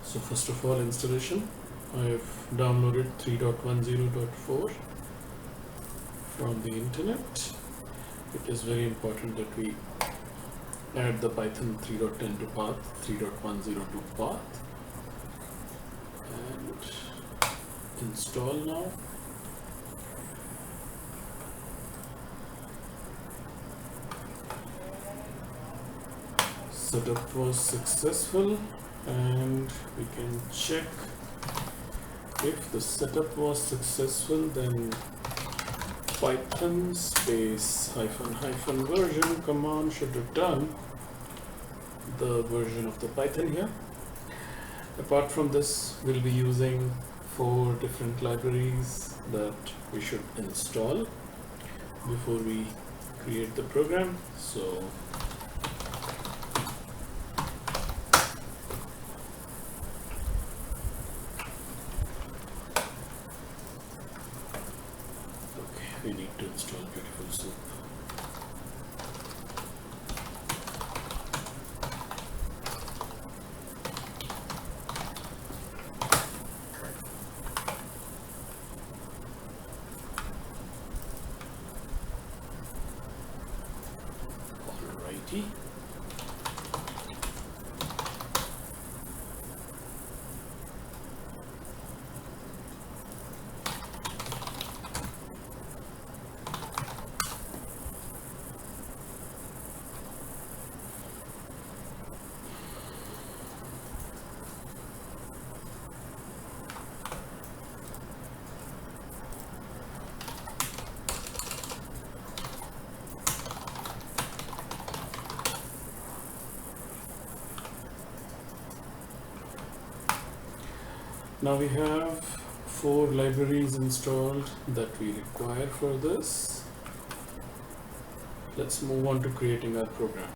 So first of all, installation. I've downloaded 3.10.4 from the internet. It is very important that we add the Python 3.10 to path, 3.10 to path, and install now. Setup was successful, and we can check if the setup was successful. Then Python space -- version command should return the version of the Python here. Apart from this, we'll be using 4 different libraries that we should install before we create the program. So we need to install Beautiful Soup. Alrighty. Now we have 4 libraries installed that we require for this. Let's move on to creating our program.